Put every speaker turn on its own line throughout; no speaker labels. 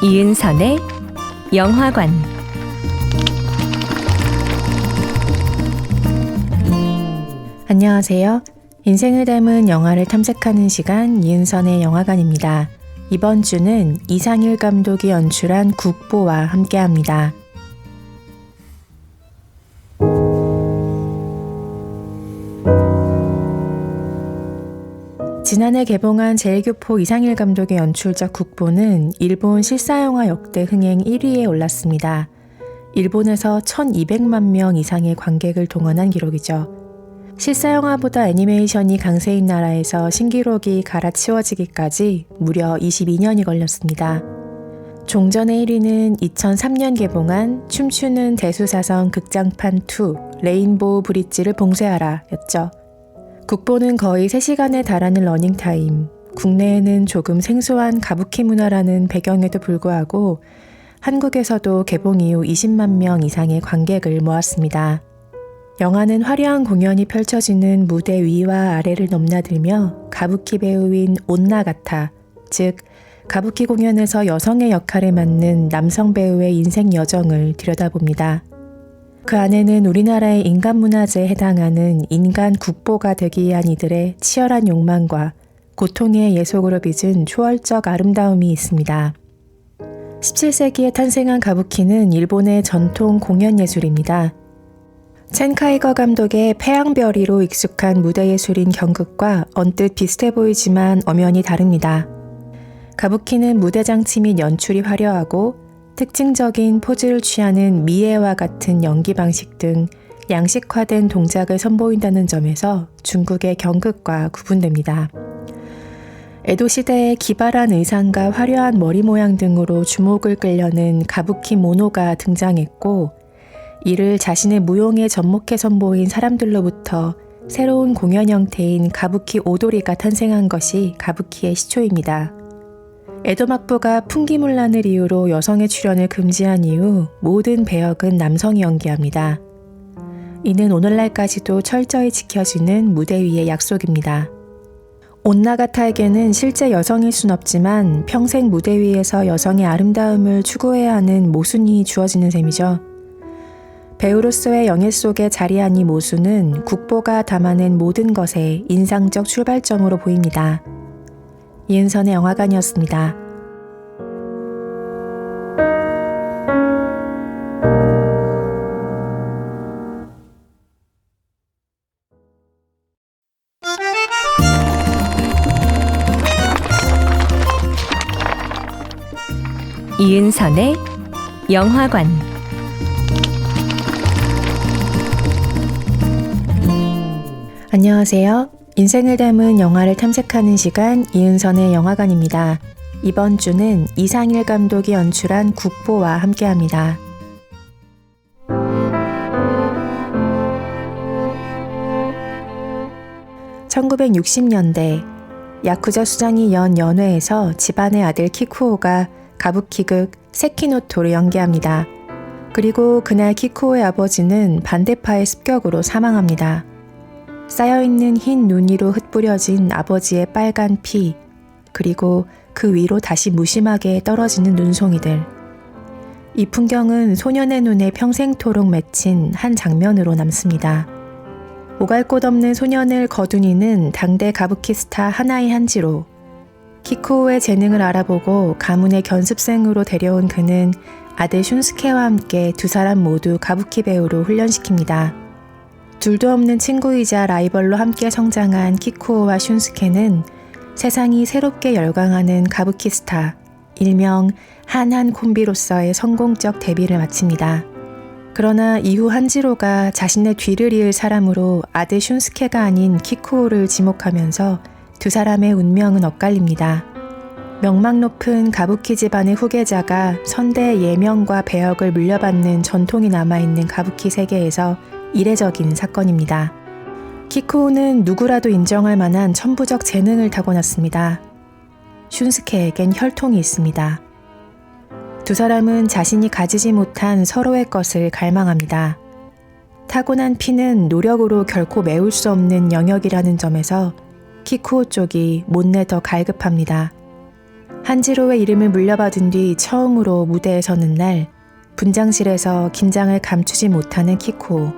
이은선의 영화관,
안녕하세요. 인생을 닮은 영화를 탐색하는 시간 이은선의 영화관입니다. 이번 주는 이상일 감독이 연출한 국보와 함께합니다. 지난해 개봉한 제일교포 이상일 감독의 연출작 국보는 일본 실사영화 역대 흥행 1위에 올랐습니다. 일본에서 1200만 명 이상의 관객을 동원한 기록이죠. 실사영화보다 애니메이션이 강세인 나라에서 신기록이 갈아치워지기까지 무려 22년이 걸렸습니다. 종전의 1위는 2003년 개봉한 춤추는 대수사성 극장판 2 레인보우 브릿지를 봉쇄하라 였죠. 국보는 거의 3시간에 달하는 러닝타임, 국내에는 조금 생소한 가부키 문화라는 배경에도 불구하고 한국에서도 개봉 이후 20만 명 이상의 관객을 모았습니다. 영화는 화려한 공연이 펼쳐지는 무대 위와 아래를 넘나들며 가부키 배우인 온나가타, 즉 가부키 공연에서 여성의 역할을 맡는 남성 배우의 인생 여정을 들여다봅니다. 그 안에는 우리나라의 인간문화재에 해당하는 인간 국보가 되기 위한 이들의 치열한 욕망과 고통의 예속으로 빚은 초월적 아름다움이 있습니다. 17세기에 탄생한 가부키는 일본의 전통 공연 예술입니다. 첸 카이거 감독의 태양별이로 익숙한 무대 예술인 경극과 언뜻 비슷해 보이지만 엄연히 다릅니다. 가부키는 무대 장치 및 연출이 화려하고 특징적인 포즈를 취하는 미에와 같은 연기 방식 등 양식화된 동작을 선보인다는 점에서 중국의 경극과 구분됩니다. 에도 시대의 기발한 의상과 화려한 머리 모양 등으로 주목을 끌려는 가부키 모노가 등장했고, 이를 자신의 무용에 접목해 선보인 사람들로부터 새로운 공연 형태인 가부키 오도리가 탄생한 것이 가부키의 시초입니다. 에도 막부가 풍기문란을 이유로 여성의 출연을 금지한 이후 모든 배역은 남성이 연기합니다. 이는 오늘날까지도 철저히 지켜지는 무대 위의 약속입니다. 온나가타에게는 실제 여성일 순 없지만 평생 무대 위에서 여성의 아름다움을 추구해야 하는 모순이 주어지는 셈이죠. 배우로서의 영예 속에 자리한 이 모순은 국보가 담아낸 모든 것의 인상적 출발점으로 보입니다. 이은선의 영화관이었습니다.
이은선의 영화관,
안녕하세요. 인생을 닮은 영화를 탐색하는 시간 이은선의 영화관입니다. 이번 주는 이상일 감독이 연출한 국보와 함께합니다. (1960년대) 야쿠자 수장이 연 연회에서 집안의 아들 키쿠오가 가부키극 세키노토를 연기합니다. 그리고 그날 키쿠오의 아버지는 반대파의 습격으로 사망합니다. 쌓여있는 흰 눈 위로 흩뿌려진 아버지의 빨간 피, 그리고 그 위로 다시 무심하게 떨어지는 눈송이들. 이 풍경은 소년의 눈에 평생토록 맺힌 한 장면으로 남습니다. 오갈 곳 없는 소년을 거두니는 당대 가부키 스타 하나의 한지로, 키쿠오의 재능을 알아보고 가문의 견습생으로 데려온 그는 아들 슌스케와 함께 두 사람 모두 가부키 배우로 훈련시킵니다. 둘도 없는 친구이자 라이벌로 함께 성장한 키쿠오와 슌스케는 세상이 새롭게 열광하는 가부키 스타, 일명 한한 콤비로서의 성공적 데뷔를 마칩니다. 그러나 이후 한지로가 자신의 뒤를 이을 사람으로 아들 슌스케가 아닌 키쿠오를 지목하면서 두 사람의 운명은 엇갈립니다. 명망 높은 가부키 집안의 후계자가 선대의 예명과 배역을 물려받는 전통이 남아있는 가부키 세계에서 이례적인 사건입니다. 키쿠오는 누구라도 인정할 만한 천부적 재능을 타고났습니다. 슌스케에겐 혈통이 있습니다. 두 사람은 자신이 가지지 못한 서로의 것을 갈망합니다. 타고난 피는 노력으로 결코 메울 수 없는 영역이라는 점에서 키쿠오 쪽이 못내 더 갈급합니다. 한지로의 이름을 물려받은 뒤 처음으로 무대에 서는 날, 분장실에서 긴장을 감추지 못하는 키코.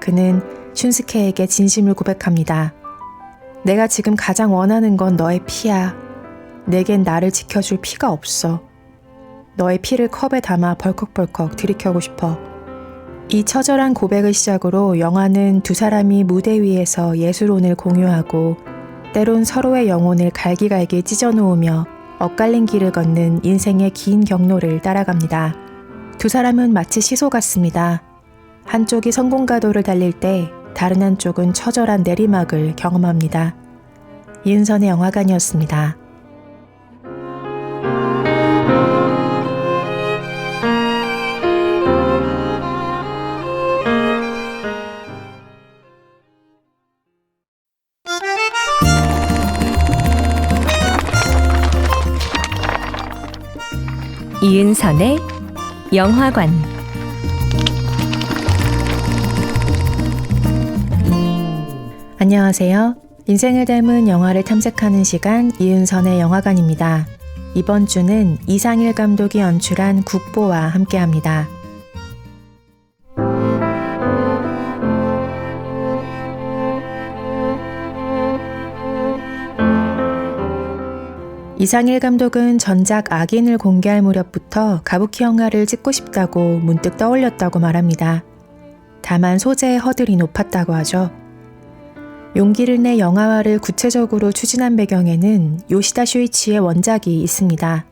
그는 슌스케에게 진심을 고백합니다. 내가 지금 가장 원하는 건 너의 피야. 내겐 나를 지켜줄 피가 없어. 너의 피를 컵에 담아 벌컥벌컥 들이켜고 싶어. 이 처절한 고백을 시작으로 영화는 두 사람이 무대 위에서 예술혼을 공유하고 때론 서로의 영혼을 갈기갈기 찢어놓으며 엇갈린 길을 걷는 인생의 긴 경로를 따라갑니다. 두 사람은 마치 시소 같습니다. 한쪽이 성공가도를 달릴 때 다른 한쪽은 처절한 내리막을 경험합니다. 이은선의 영화관이었습니다.
이은선의 영화관.
안녕하세요. 인생을 닮은 영화를 탐색하는 시간 이은선의 영화관입니다. 이번 주는 이상일 감독이 연출한 국보와 함께합니다. 이상일 감독은 전작 악인을 공개할 무렵부터 가부키 영화를 찍고 싶다고 문득 떠올렸다고 말합니다. 다만 소재의 허들이 높았다고 하죠. 용기를 내 영화화를 구체적으로 추진한 배경에는 요시다 슈이치의 원작이 있습니다.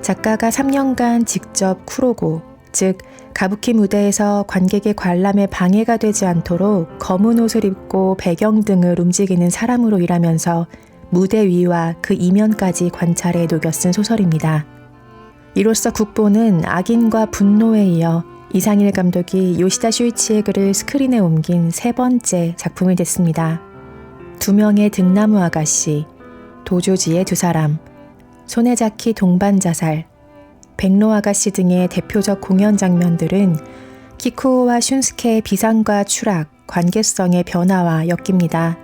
작가가 3년간 직접 쿠로고, 즉 가부키 무대에서 관객의 관람에 방해가 되지 않도록 검은 옷을 입고 배경 등을 움직이는 사람으로 일하면서 무대 위와 그 이면까지 관찰해 녹여 쓴 소설입니다. 이로써 국보는 악인과 분노에 이어 이상일 감독이 요시다 슈이치의 글을 스크린에 옮긴 세 번째 작품이 됐습니다. 두 명의 등나무 아가씨, 도조지의 두 사람, 소네자키 동반 자살, 백로 아가씨 등의 대표적 공연 장면들은 키쿠오와 슌스케의 비상과 추락, 관계성의 변화와 엮입니다.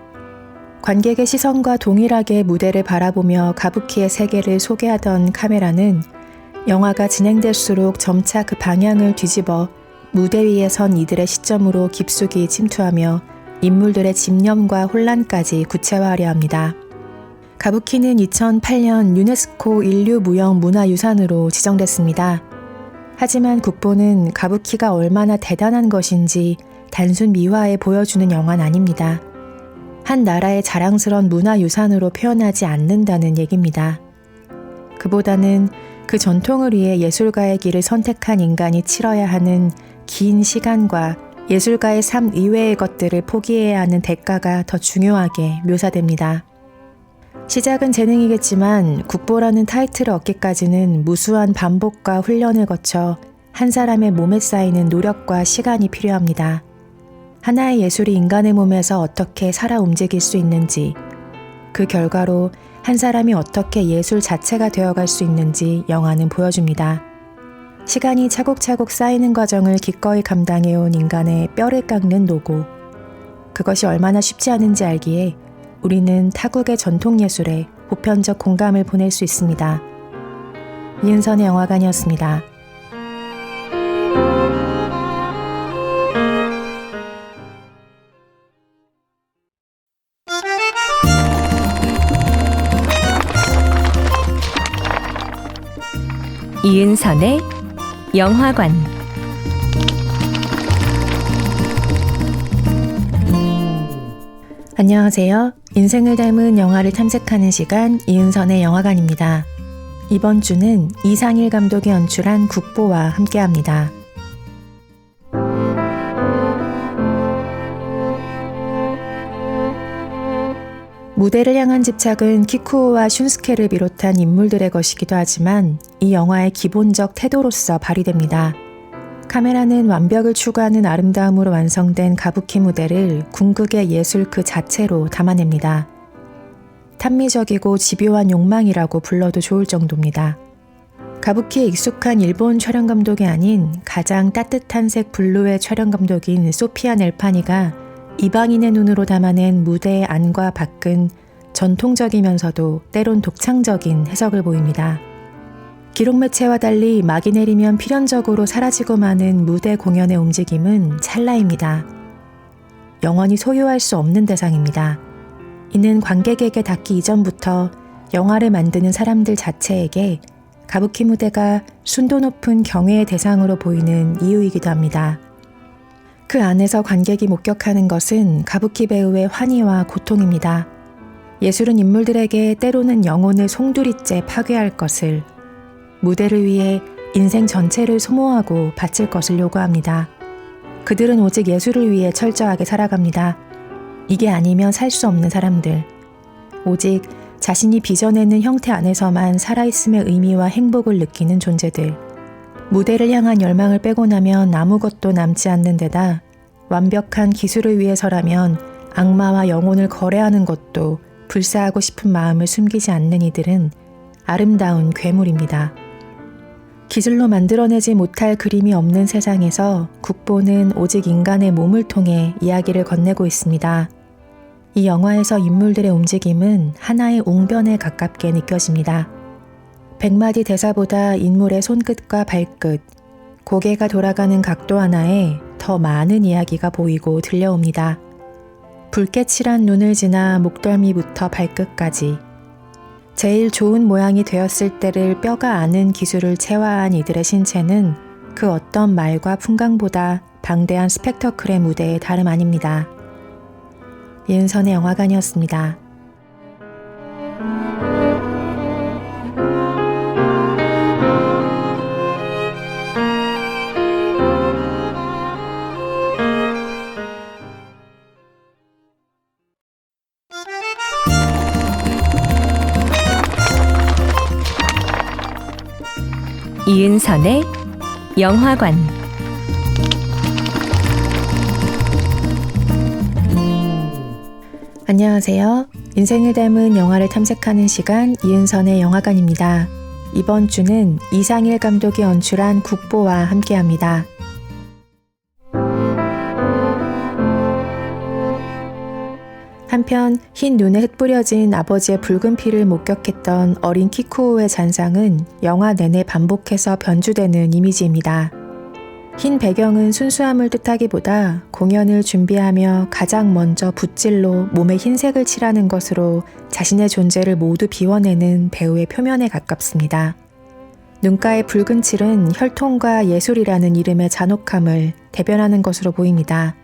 관객의 시선과 동일하게 무대를 바라보며 가부키의 세계를 소개하던 카메라는 영화가 진행될수록 점차 그 방향을 뒤집어 무대 위에 선 이들의 시점으로 깊숙이 침투하며 인물들의 집념과 혼란까지 구체화하려 합니다. 가부키는 2008년 유네스코 인류무형문화유산으로 지정됐습니다. 하지만 국보는 가부키가 얼마나 대단한 것인지 단순 미화해 보여주는 영화는 아닙니다. 한 나라의 자랑스러운 문화유산으로 표현하지 않는다는 얘기입니다. 그보다는 그 전통을 위해 예술가의 길을 선택한 인간이 치러야 하는 긴 시간과 예술가의 삶 이외의 것들을 포기해야 하는 대가가 더 중요하게 묘사됩니다. 시작은 재능이겠지만 국보라는 타이틀을 얻기까지는 무수한 반복과 훈련을 거쳐 한 사람의 몸에 쌓이는 노력과 시간이 필요합니다. 하나의 예술이 인간의 몸에서 어떻게 살아 움직일 수 있는지, 그 결과로 한 사람이 어떻게 예술 자체가 되어갈 수 있는지 영화는 보여줍니다. 시간이 차곡차곡 쌓이는 과정을 기꺼이 감당해온 인간의 뼈를 깎는 노고. 그것이 얼마나 쉽지 않은지 알기에 우리는 타국의 전통예술에 보편적 공감을 보낼 수 있습니다. 이은선의 영화관이었습니다.
이은선의 영화관.
안녕하세요. 인생을 닮은 영화를 탐색하는 시간 이은선의 영화관입니다. 이번 주는 이상일 감독이 연출한 국보와 함께합니다. 무대를 향한 집착은 키쿠오와 슌스케를 비롯한 인물들의 것이기도 하지만 이 영화의 기본적 태도로서 발휘됩니다. 카메라는 완벽을 추구하는 아름다움으로 완성된 가부키 무대를 궁극의 예술 그 자체로 담아냅니다. 탐미적이고 집요한 욕망이라고 불러도 좋을 정도입니다. 가부키에 익숙한 일본 촬영 감독이 아닌 가장 따뜻한 색 블루의 촬영 감독인 소피아 넬파니가 이방인의 눈으로 담아낸 무대의 안과 밖은 전통적이면서도 때론 독창적인 해석을 보입니다. 기록 매체와 달리 막이 내리면 필연적으로 사라지고 마는 무대 공연의 움직임은 찰나입니다. 영원히 소유할 수 없는 대상입니다. 이는 관객에게 닿기 이전부터 영화를 만드는 사람들 자체에게 가부키 무대가 순도 높은 경외의 대상으로 보이는 이유이기도 합니다. 그 안에서 관객이 목격하는 것은 가부키 배우의 환희와 고통입니다. 예술은 인물들에게 때로는 영혼을 송두리째 파괴할 것을, 무대를 위해 인생 전체를 소모하고 바칠 것을 요구합니다. 그들은 오직 예술을 위해 철저하게 살아갑니다. 이게 아니면 살 수 없는 사람들. 오직 자신이 빚어내는 형태 안에서만 살아있음의 의미와 행복을 느끼는 존재들. 무대를 향한 열망을 빼고 나면 아무것도 남지 않는 데다 완벽한 기술을 위해서라면 악마와 영혼을 거래하는 것도 불사하고 싶은 마음을 숨기지 않는 이들은 아름다운 괴물입니다. 기술로 만들어내지 못할 그림이 없는 세상에서 국보는 오직 인간의 몸을 통해 이야기를 건네고 있습니다. 이 영화에서 인물들의 움직임은 하나의 웅변에 가깝게 느껴집니다. 100마디 대사보다 인물의 손끝과 발끝, 고개가 돌아가는 각도 하나에 더 많은 이야기가 보이고 들려옵니다. 붉게 칠한 눈을 지나 목덜미부터 발끝까지 제일 좋은 모양이 되었을 때를 뼈가 아는 기술을 체화한 이들의 신체는 그 어떤 말과 풍광보다 방대한 스펙터클의 무대에 다름 아닙니다. 이은선의 영화관이었습니다.
이은선의 영화관.
안녕하세요. 인생을 닮은 영화를 탐색하는 시간 이은선의 영화관입니다. 이번 주는 이상일 감독이 연출한 국보와 함께합니다. 한편 흰 눈에 흩뿌려진 아버지의 붉은 피를 목격했던 어린 키쿠오의 잔상은 영화 내내 반복해서 변주되는 이미지입니다. 흰 배경은 순수함을 뜻하기보다 공연을 준비하며 가장 먼저 붓질로 몸에 흰색을 칠하는 것으로 자신의 존재를 모두 비워내는 배우의 표면에 가깝습니다. 눈가의 붉은 칠은 혈통과 예술이라는 이름의 잔혹함을 대변하는 것으로 보입니다.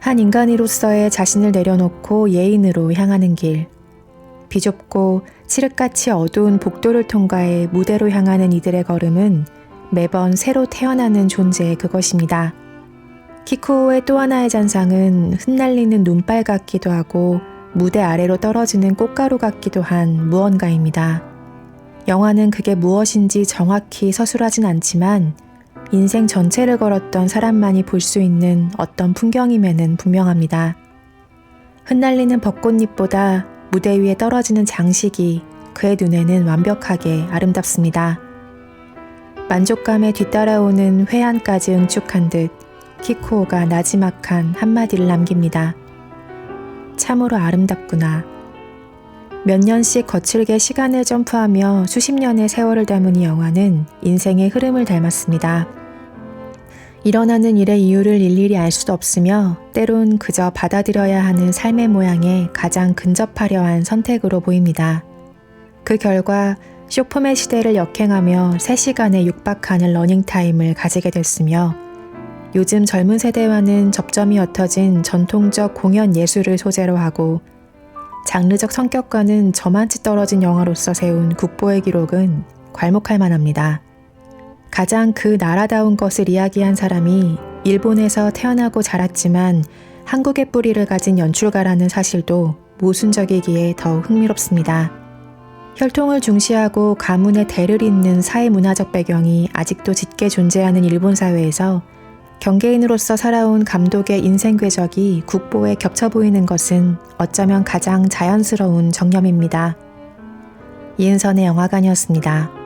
한 인간으로서의 자신을 내려놓고 예인으로 향하는 길. 비좁고 칠흑같이 어두운 복도를 통과해 무대로 향하는 이들의 걸음은 매번 새로 태어나는 존재의 그것입니다. 키쿠오의 또 하나의 잔상은 흩날리는 눈발 같기도 하고 무대 아래로 떨어지는 꽃가루 같기도 한 무언가입니다. 영화는 그게 무엇인지 정확히 서술하진 않지만 인생 전체를 걸었던 사람만이 볼 수 있는 어떤 풍경임에는 분명합니다. 흩날리는 벚꽃잎보다 무대 위에 떨어지는 장식이 그의 눈에는 완벽하게 아름답습니다. 만족감에 뒤따라오는 회한까지 응축한 듯 키쿠오가 나지막한 한마디를 남깁니다. 참으로 아름답구나. 몇 년씩 거칠게 시간을 점프하며 수십 년의 세월을 담은 이 영화는 인생의 흐름을 닮았습니다. 일어나는 일의 이유를 일일이 알 수도 없으며 때론 그저 받아들여야 하는 삶의 모양에 가장 근접하려 한 선택으로 보입니다. 그 결과 쇼폼의 시대를 역행하며 3시간에 육박하는 러닝타임을 가지게 됐으며 요즘 젊은 세대와는 접점이 옅어진 전통적 공연 예술을 소재로 하고 장르적 성격과는 저만치 떨어진 영화로서 세운 국보의 기록은 괄목할 만합니다. 가장 그 나라다운 것을 이야기한 사람이 일본에서 태어나고 자랐지만 한국의 뿌리를 가진 연출가라는 사실도 모순적이기에 더욱 흥미롭습니다. 혈통을 중시하고 가문의 대를 잇는 사회문화적 배경이 아직도 짙게 존재하는 일본 사회에서 경계인으로서 살아온 감독의 인생 궤적이 국보에 겹쳐 보이는 것은 어쩌면 가장 자연스러운 정념입니다. 이은선의 영화관이었습니다.